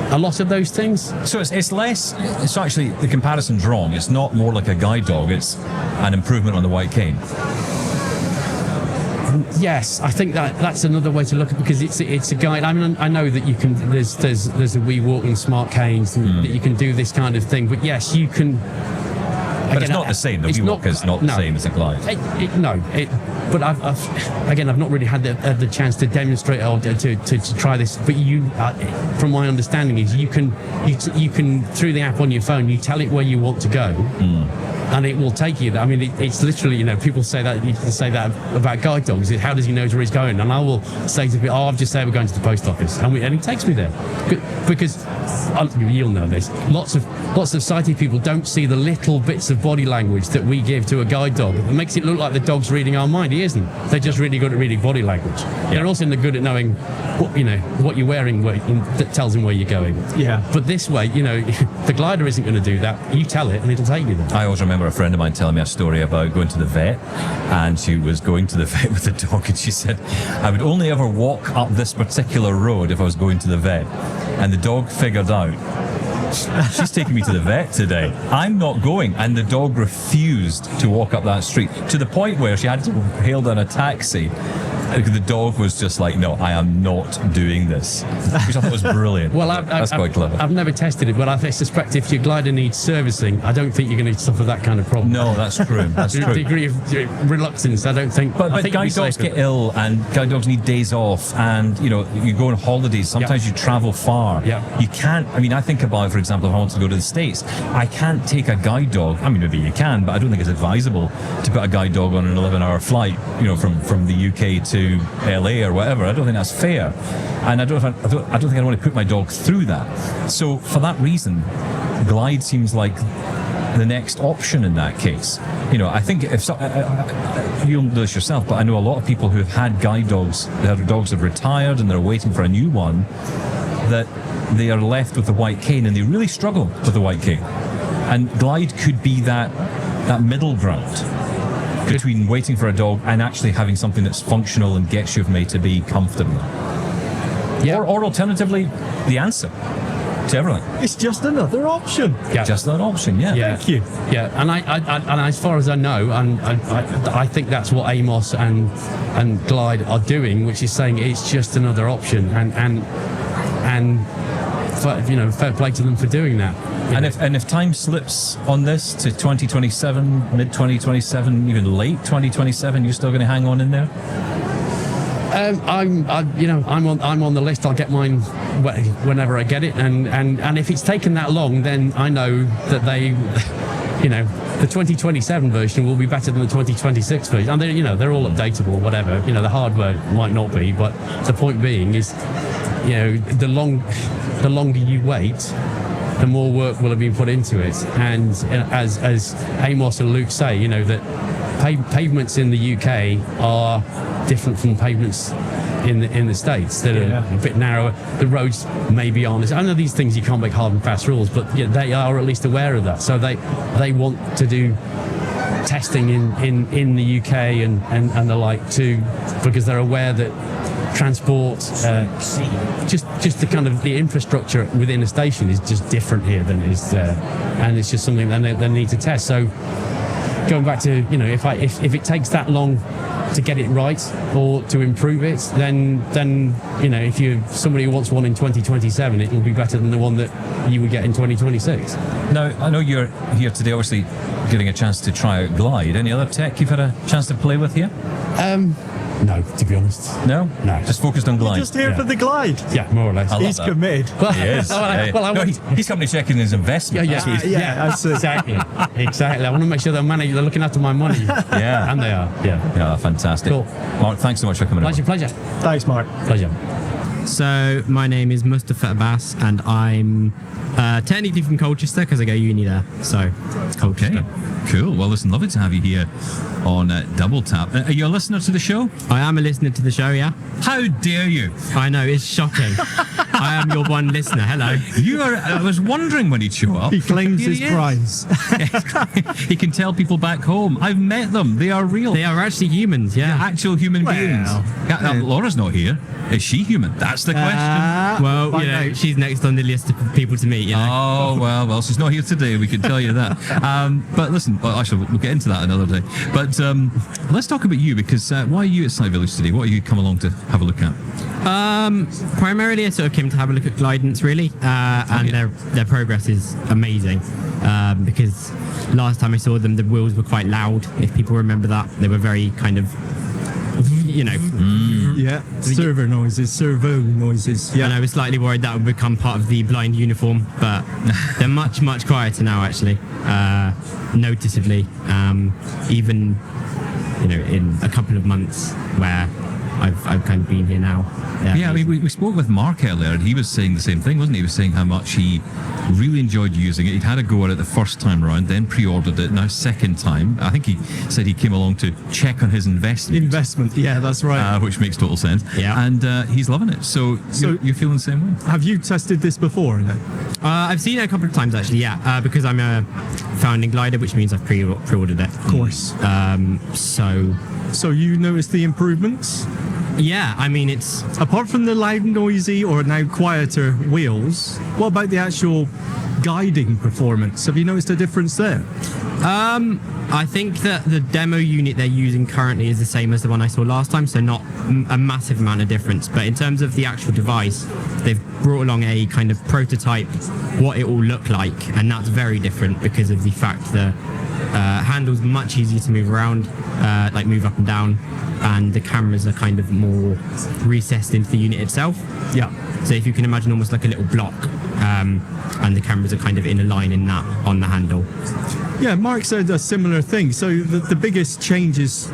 a lot of those things. So it's actually, the comparison's wrong. It's not more like a guide dog, it's an improvement on the white cane. Yes, I think that's another way to look at it, because it's a guide. I mean, I know that you can. There's a wee walking smart canes that you can do this kind of thing. But yes, you can. But it's not the same. The WeWalker is not the same as a glide. But I've not really had the chance to demonstrate or to try this. But from my understanding, is you can through the app on your phone, you tell it where you want to go. And it will take you. I mean, it's literally, people say that, you can say that about guide dogs. How does he know where he's going? And I will say to people, I've just said we're going to the post office, and he takes me there, because you'll know this. Lots of sighted people don't see the little bits of body language that we give to a guide dog. It makes it look like the dog's reading our mind. He isn't. They're just really good at reading body language. Yeah. They're also good at knowing what you're wearing, that tells him where you're going. Yeah. But this way, the glider isn't going to do that. You tell it, and it'll take you there. I always remember a friend of mine telling me a story about going to the vet, and she was going to the vet with the dog, and she said, I would only ever walk up this particular road if I was going to the vet. And the dog figured out, she's taking me to the vet today. I'm not going. And the dog refused to walk up that street, to the point where she had to hail down a taxi. The dog was just like, no, I am not doing this, which I thought was brilliant. Well, that's quite clever. I've never tested it, but I suspect if your glider needs servicing, I don't think you're going to suffer that kind of problem. No, that's true. That's true. Degree of reluctance, I don't think. But guide dogs get ill, and guide dogs need days off, and you go on holidays. Sometimes you travel far. Yeah. You can't. I mean, I think about, for example, if I want to go to the States, I can't take a guide dog. I mean, maybe you can, but I don't think it's advisable to put a guide dog on an 11-hour flight, from the UK to LA or whatever. I don't think that's fair, and I don't think I want to put my dog through that. So for that reason, glide seems like the next option in that case. I think if you'll know this yourself, but I know a lot of people who have had guide dogs, their dogs have retired and they're waiting for a new one, that they are left with the white cane and they really struggle with the white cane. And glide could be that middle ground between waiting for a dog and actually having something that's functional and gets you from A to B comfortably. Yeah. Or alternatively, the answer to everything. It's just another option. Yeah. Just another option, yeah. Thank you. Yeah, and I as far as I know, and I think that's what Amos and Glide are doing, which is saying it's just another option, and fair play to them for doing that. And if time slips on this to 2027, mid 2027, even late 2027, you're still going to hang on in there? I'm on the list. I'll get mine whenever I get it, and if it's taken that long, then I know that the 2027 version will be better than the 2026 version. And they're all updatable, whatever. The hardware might not be, but the point being is, the longer you wait, the more work will have been put into it. And as Amos and Luke say, that pavements in the UK are different from pavements in the States that are a bit narrower. The roads maybe aren't. I know these things you can't make hard and fast rules, but they are at least aware of that. So they want to do testing in the UK and the like too, because they're aware that transport, just the kind of the infrastructure within a station is just different here than it is there, and it's just something that they need to test. So going back to if it takes that long to get it right or to improve it, then if you're somebody who wants one in 2027, it will be better than the one that you would get in 2026. Now, I know you're here today, obviously getting a chance to try out Glide. Any other tech you've had a chance to play with here? No, to be honest. No? Just focused on Glide. Just here for the Glide. Yeah, more or less. He's committed. He is. He's company checking his investment. Exactly. I want to make sure they're looking after my money. Yeah. And they are. Yeah, fantastic. Cool. Mark, thanks so much for coming over. Pleasure. Thanks, Mark. Pleasure. So my name is Mustafa Abbas, and I'm technically from Colchester because I go uni there. So Colchester. Okay. Cool. Well, listen, lovely to have you here on Double Tap. Are you a listener to the show? I am a listener to the show, yeah. How dare you? I know, it's shocking. I am your one listener. Hello. You are. I was wondering when he'd show up. He claims his prize. He can tell people back home. I've met them. They are real. They are actually humans, yeah. They're actual human beings. Laura's not here. Is she human? That's the question. Well, she's next on the list of people to meet, Oh, well, she's not here today, we can tell you that. But listen, actually, we'll get into that another day. But let's talk about you, because why are you at Sight Village today? What are you come along to have a look at? Primarily, I sort of came to have a look at Glidance, really, and their progress is amazing. Because last time I saw them, the wheels were quite loud. If people remember that, they were very kind of, servo noises. And I was slightly worried that would become part of the blind uniform, but they're much, much quieter now, actually, noticeably. Even, in a couple of months where I've kind of been here now. Yeah, I mean, we spoke with Mark earlier, and he was saying the same thing, wasn't he? He was saying how much he really enjoyed using it. He'd had a go at it the first time round, then pre-ordered it, now second time. I think he said he came along to check on his investment. Yeah, that's right. Which makes total sense. Yeah. And he's loving it. So you're feeling the same way? Have you tested this before? I've seen it a couple of times, actually, because I'm a founding glider, which means I've pre-ordered it. Of course. So you noticed the improvements? Yeah, I mean, it's... Apart from the loud, noisy, or now quieter wheels, what about the actual guiding performance? Have you noticed a difference there? I think that the demo unit they're using currently is the same as the one I saw last time, so not a massive amount of difference. But in terms of the actual device, they've brought along a kind of prototype, what it will look like, and that's very different because of the fact that handle's much easier to move around, like move up and down, and the cameras are kind of more recessed into the unit itself. Yeah. So if you can imagine almost like a little block, and the cameras are kind of in a line in that on the handle. Yeah, Mark said a similar thing. So the biggest changes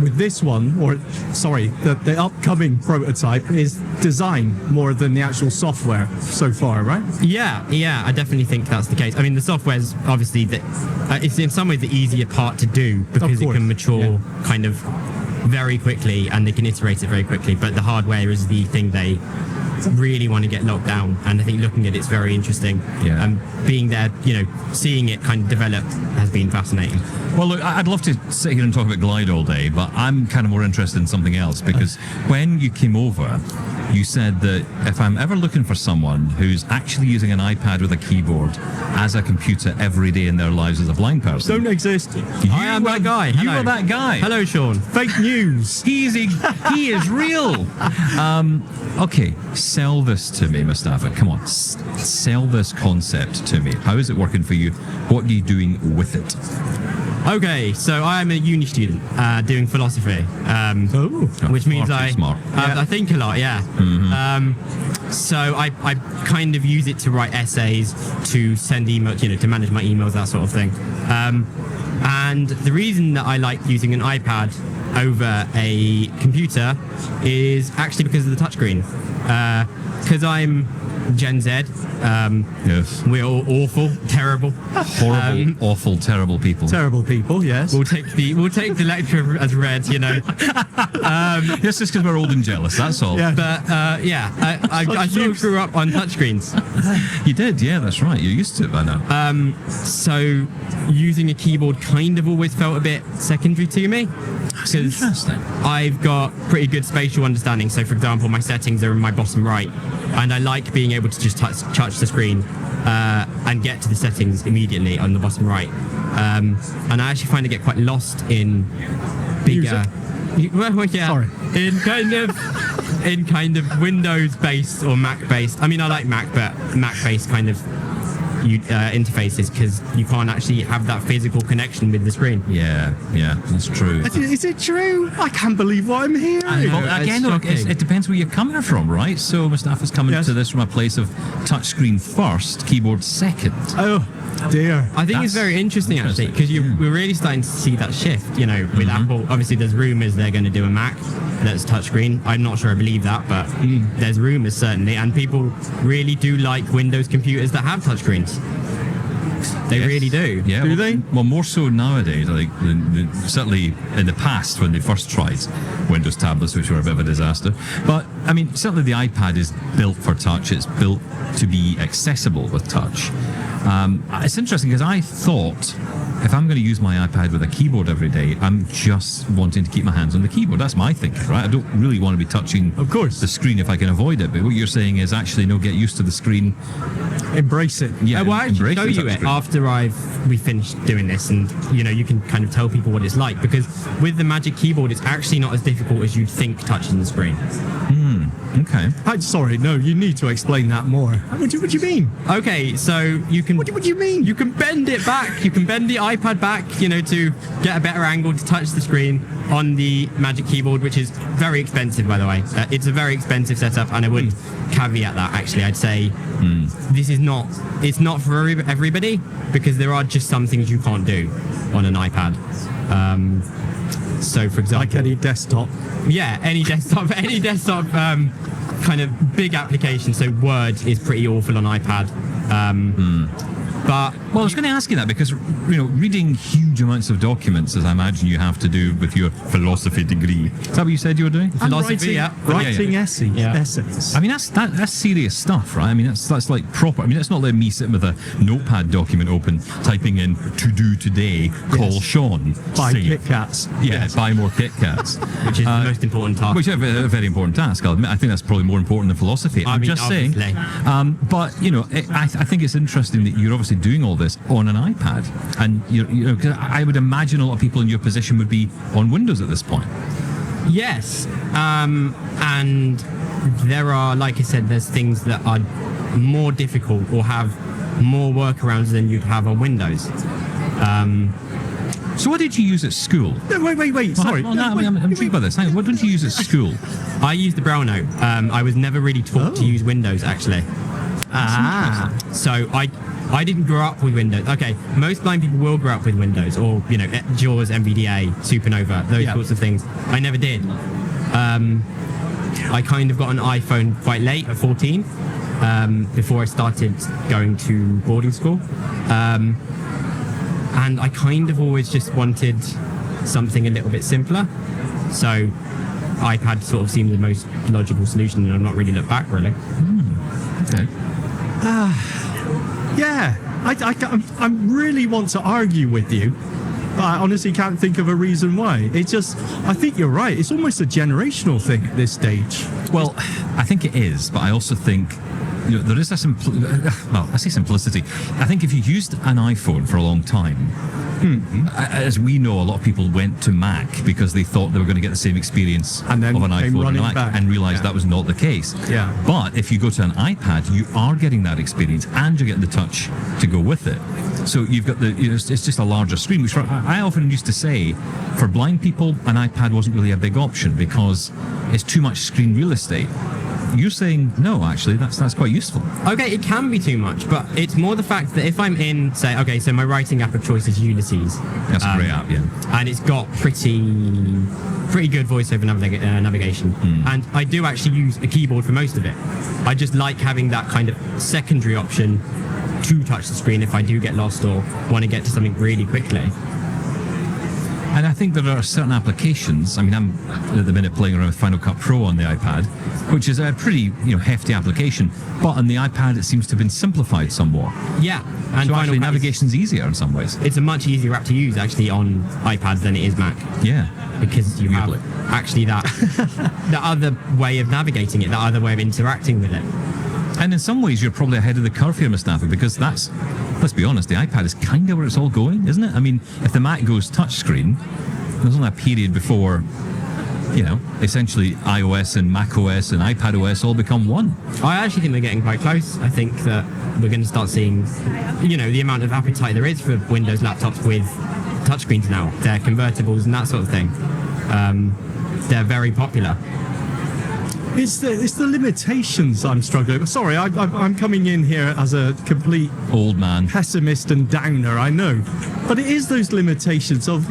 with this one, the upcoming prototype is design more than the actual software so far, right? Yeah, I definitely think that's the case. I mean, the software's obviously it's in some ways the easier part to do because it can mature kind of very quickly and they can iterate it very quickly. But the hardware is the thing they really want to get locked down, and I think looking at it's very interesting. Yeah. And being there, seeing it kind of develop has been fascinating. Well, look, I'd love to sit here and talk about Glide all day, but I'm kind of more interested in something else, because when you came over, you said that if I'm ever looking for someone who's actually using an iPad with a keyboard as a computer every day in their lives as a blind person... Don't exist. I am that guy. You are that guy. Hello, Shaun. Fake news. He is real. Okay, sell this to me, Mustafa. Come on, sell this concept to me. How is it working for you? What are you doing with it? Okay, so I am a uni student doing philosophy, which means I think a lot. Yeah. Mm-hmm. So I kind of use it to write essays, to send emails, to manage my emails, that sort of thing. And the reason that I like using an iPad over a computer is actually because of the touchscreen. Because I'm Gen Z. Yes. We're all awful, terrible, horrible, awful, terrible people. Terrible people. Yes. We'll take the lecture as read. Yes, just because we're old and jealous. That's all. Yeah. But I sort of grew up on touchscreens. You did. Yeah, that's right. You're used to it by now. So using a keyboard kind of always felt a bit secondary to me. That's interesting. I've got pretty good spatial understanding. So, for example, my settings are in my bottom right, and I like being able to just touch the screen and get to the settings immediately on the bottom right. And I actually find I get quite lost in bigger. Sorry. In kind of Windows-based or Mac-based. I mean, I like Mac, but Mac-based kind of interfaces, because you can't actually have that physical connection with the screen. Yeah, that's true. Is it true? I can't believe what I'm hearing. Well, again, look, it depends where you're coming from, right? So Mustafa's coming to this from a place of touchscreen first, keyboard second. Oh dear. I think it's very interesting actually, because we're really starting to see that shift. With Apple, obviously there's rumours they're going to do a Mac that's touchscreen. I'm not sure I believe that, but there's rumours certainly, and people really do like Windows computers that have touchscreens. They really do. Yeah, do they? Well, more so nowadays. Like certainly in the past when they first tried Windows tablets, which were a bit of a disaster. But I mean, certainly the iPad is built for touch. It's built to be accessible with touch. It's interesting because I thought if I'm going to use my iPad with a keyboard every day, I'm just wanting to keep my hands on the keyboard. That's my thinking, right? I don't really want to be touching, of course, the screen if I can avoid it. But what you're saying is actually, no, get used to the screen. Embrace it. Yeah, well, I actually show you it after we finished doing this, and you can kind of tell people what it's like, because with the Magic Keyboard, it's actually not as difficult as you'd think touching the screen. Okay. Sorry, no, you need to explain that more. What do you mean? Okay, so you can. What do you mean? You can bend it back. You can bend the iPad back, to get a better angle to touch the screen on the Magic Keyboard, which is very expensive, by the way. It's a very expensive setup, and I would caveat that. Actually, I'd say this is not. It's not for everybody, because there are just some things you can't do on an iPad. So, for example, Like any desktop. Yeah, any desktop kind of big application. So Word is pretty awful on iPad. But Well, I was going to ask you that because, reading huge amounts of documents, as I imagine you have to do with your philosophy degree. Is that what you said you were doing? And philosophy, writing essays. Yeah. Essays. I mean, that's serious stuff, right? I mean, that's like proper. I mean, it's not like me sitting with a notepad document open, typing in "to do today," call Shaun, Buy save. Kit Kats. Yeah, buy more Kit Kats. which is the most important task. Which is a very important task. I'll admit. I think that's probably more important than philosophy. I'm mean, just saying. obviously. But I think it's interesting that you're obviously doing all this on an iPad, and 'cause I would imagine a lot of people in your position would be on Windows at this point. Yes, and there are, like I said, there's things that are more difficult or have more workarounds than you'd have on Windows. So what did you use at school? No, wait. Sorry. Well, no, I'm intrigued by this. Hang on, what did you use at school? I used the Braille note. I was never really taught to use Windows, actually. So I didn't grow up with Windows. Okay, most blind people will grow up with Windows, or JAWS, NVDA, Supernova, those sorts of things. I never did. I kind of got an iPhone quite late, at 14, before I started going to boarding school. And I kind of always just wanted something a little bit simpler. So iPad sort of seemed the most logical solution, and I've not really looked back, really. Okay. Yeah, I really want to argue with you, but I honestly can't think of a reason why. It's just, I think you're right. It's almost a generational thing at this stage. Well, I think it is, but I also think there is a I say simplicity. I think if you used an iPhone for a long time, as we know, a lot of people went to Mac because they thought they were going to get the same experience And then of an came iPhone and running Mac, back. and realised that was not the case. Yeah. But if you go to an iPad, you are getting that experience, and you're getting the touch to go with it. So you've got it's just a larger screen, which I often used to say, for blind people, an iPad wasn't really a big option because it's too much screen real estate. You're saying no, actually, that's quite useful. Okay, it can be too much, but it's more the fact that if I'm in, say, okay, so my writing app of choice is Ulysses. That's a great app, yeah. And it's got pretty good voiceover navigation. And I do actually use a keyboard for most of it. I just like having that kind of secondary option to touch the screen if I do get lost or want to get to something really quickly. And I think there are certain applications. I mean, I'm at the minute playing around with Final Cut Pro on the iPad, which is a pretty hefty application. But on the iPad, it seems to have been simplified somewhat. Yeah, and So Final actually, Cut navigation's easier in some ways. it's a much easier app to use actually on iPad than it is Mac, Yeah. because you have Weirdly. actually that the other way of navigating it, the other way of interacting with it. And in some ways, you're probably ahead of the curve here, Mustafa, because let's be honest, the iPad is kind of where it's all going, isn't it? I mean, if the Mac goes touchscreen, there's only a period before, essentially iOS and macOS and iPadOS all become one. I actually think we're getting quite close. I think that we're going to start seeing, the amount of appetite there is for Windows laptops with touchscreens now. They're convertibles and that sort of thing. They're very popular. It's the limitations I'm struggling with. Sorry, I'm coming in here as a complete Old man. pessimist and downer, I know. But it is those limitations of,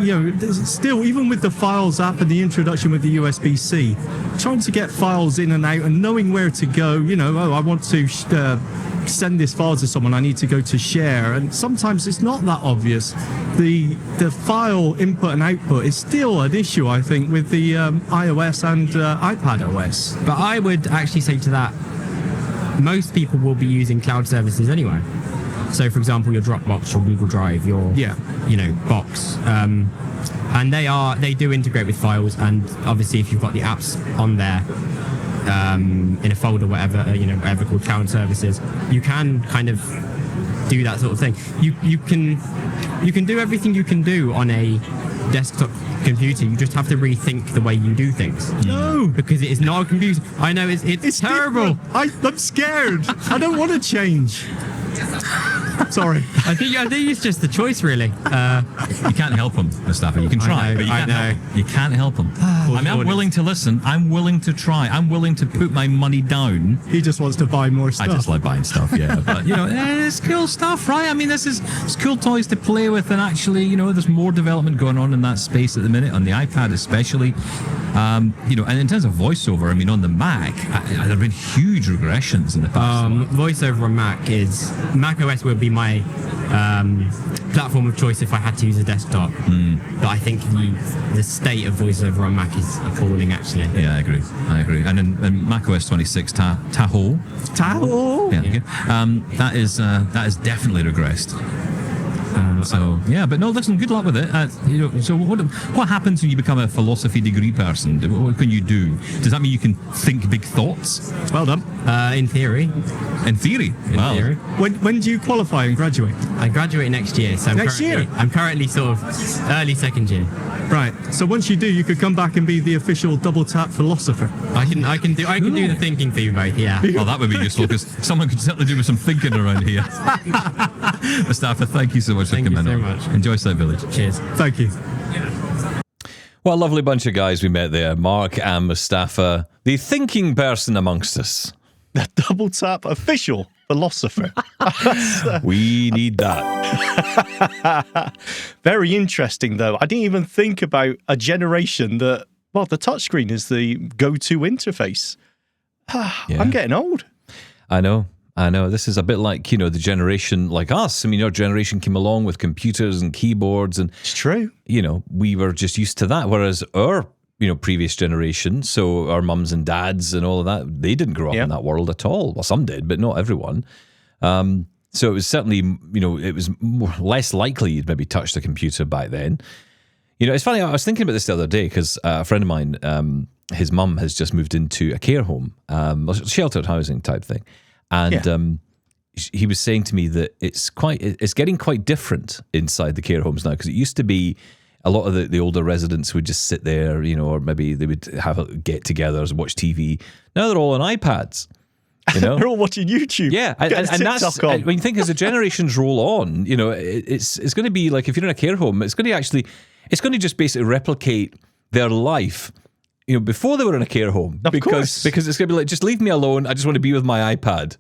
still, even with the Files app and the introduction with the USB-C, trying to get files in and out and knowing where to go, I want to send this file to someone, I need to go to share. And sometimes it's not that obvious. The file input and output is still an issue, I think, with the iOS and iPadOS. But I would actually say to that, most people will be using cloud services anyway. So, for example, your Dropbox, your Google Drive, your Box, and they do integrate with files. And obviously, if you've got the apps on there in a folder, whatever called cloud services, you can kind of do that sort of thing. You can do everything you can do on a desktop computer, you just have to rethink the way you do things. No. Because it is not a computer. I know it's terrible. different. I'm scared. I don't want to change. Sorry. I think it's just the choice, really. You can't help him, Mustafa. You can try, know, but you I can't know. help him. You can't help him. I mean, I'm willing to listen. I'm willing to try. I'm willing to put my money down. He just wants to buy more I stuff. just like buying stuff, yeah. But, it's cool stuff, right? I mean, it's cool toys to play with, and actually, there's more development going on in that space at the minute, on the iPad especially. And in terms of voiceover, I mean, on the Mac, there have been huge regressions in the past. Voiceover on Mac OS would be my platform of choice if I had to use a desktop. But I think the state of voiceover on Mac is appalling, actually. Yeah, I agree. And in macOS 26 Tahoe. Yeah, okay. That is definitely regressed. But no, listen, good luck with it. So what happens when you become a philosophy degree person? What can you do? Does that mean you can think big thoughts? Well done. In theory. In theory? In theory. When do you qualify and graduate? I graduate next year, so I'm currently sort of early second year. Right. So once you do, you could come back and be the official double tap philosopher. I can do the thinking for you both. Yeah. Well, that would be useful because someone could certainly do with some thinking around here. Mustafa, thank you so much for coming on. Thank you so much. Enjoy South Village. Cheers. Thank you. What a lovely bunch of guys we met there. Mark and Mustafa, the thinking person amongst us. The double tap official philosopher. We need that. Very interesting, though. I didn't even think about a generation that, well, the touchscreen is the go-to interface. I'm getting old. I know. This is a bit like, the generation like us. I mean, your generation came along with computers and keyboards and... It's true. We were just used to that. Whereas our, previous generation, so our mums and dads and all of that, they didn't grow up in that world at all. Well, some did, but not everyone. So it was certainly, it was less likely you'd maybe touch the computer back then. It's funny, I was thinking about this the other day because a friend of mine, his mum has just moved into a care home, sheltered housing type thing. And he was saying to me that it's getting quite different inside the care homes now, because it used to be a lot of the older residents would just sit there, or maybe they would have get-togethers, watch TV. Now they're all on iPads. They're all watching YouTube. Yeah, and that's when you think as the generations roll on, it's going to be like if you're in a care home, it's going to just basically replicate their life. Before they were in a care home, because it's going to be like, just leave me alone. I just want to be with my iPad.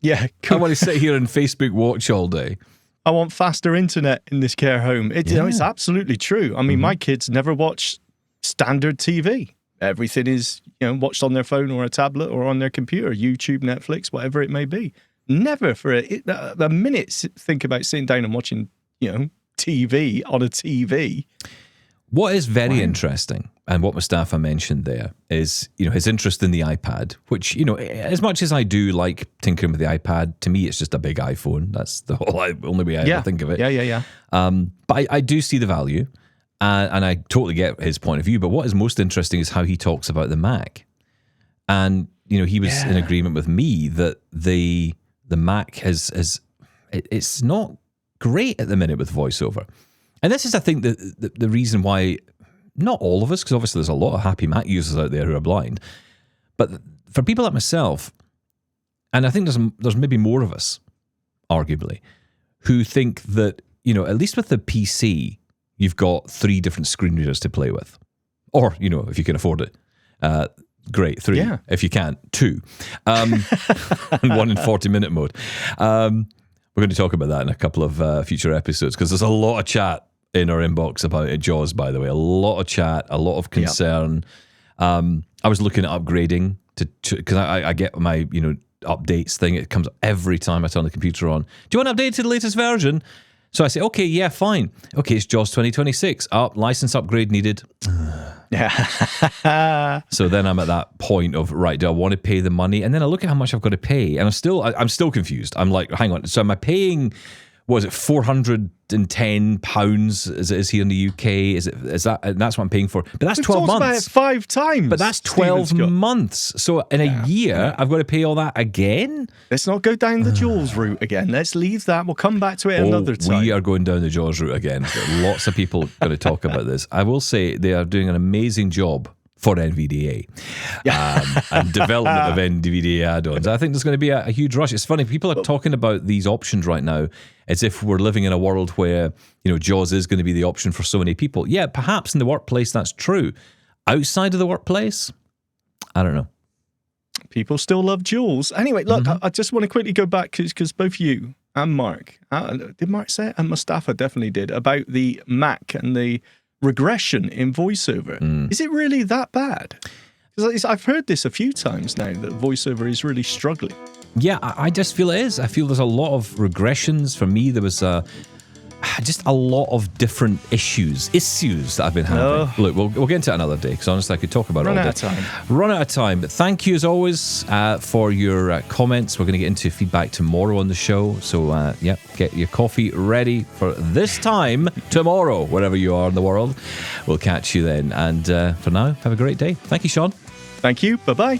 Yeah, I want to sit here and Facebook watch all day. I want faster internet in this care home. It's absolutely true. I mean, my kids never watch standard TV. Everything is, watched on their phone or a tablet or on their computer, YouTube, Netflix, whatever it may be. Never for a minute think about sitting down and watching, TV on a TV. What is very interesting, and what Mustafa mentioned there, is his interest in the iPad, which as much as I do like tinkering with the iPad, to me it's just a big iPhone. That's the only way I think of it. Yeah. But I do see the value, and I totally get his point of view. But what is most interesting is how he talks about the Mac, and he was in agreement with me that the Mac it's not great at the minute with voiceover. And this is, I think, the reason why not all of us, because obviously there's a lot of happy Mac users out there who are blind, but for people like myself, and I think there's maybe more of us, arguably, who think that, at least with the PC, you've got 3 different screen readers to play with. Or, if you can afford it. Great, 3. Yeah. If you can't, 2. And 1 in 40-minute mode. We're going to talk about that in a couple of future episodes, because there's a lot of chat in our inbox about it. Jaws, by the way, a lot of chat, a lot of concern. I was looking at upgrading because I get my updates thing. It comes every time I turn the computer on. Do you want to update to the latest version? So I say, okay, yeah, fine. Okay, it's Jaws 2026. License upgrade needed. So then I'm at that point of, right, do I want to pay the money? And then I look at how much I've got to pay, and I'm still confused. I'm like, hang on. So am I paying what is it, £410 as it is here in the UK? Is that that's what I'm paying for? But that's We've 12 talked about months. it 5 times. But that's Stephen 12 Scott. months. So in a year, I've got to pay all that again? Let's not go down the Jaws route again. Let's leave that. We'll come back to it another time. We are going down the Jaws route again. Lots of people going to talk about this. I will say they are doing an amazing job for NVDA and development of NVDA add-ons. I think there's going to be a huge rush. It's funny, people are talking about these options right now as if we're living in a world where, JAWS is going to be the option for so many people. Yeah, perhaps in the workplace that's true. Outside of the workplace, I don't know. People still love Jaws. Anyway, look, I just want to quickly go back because both you and Mark, did Mark say it? And Mustafa definitely did, about the Mac and the regression in voiceover. Is it really that bad? Because I've heard this a few times now that voiceover is really struggling. Yeah, I just feel it is. I feel there's a lot of regressions. For me, there was just a lot of different issues that I've been having. Look, we'll get into it another day because honestly I could talk about it all day. Run out of time. But thank you as always for your comments. We're going to get into feedback tomorrow on the show. So get your coffee ready for this time tomorrow, wherever you are in the world. We'll catch you then. And for now, have a great day. Thank you, Shaun. Thank you. Bye-bye.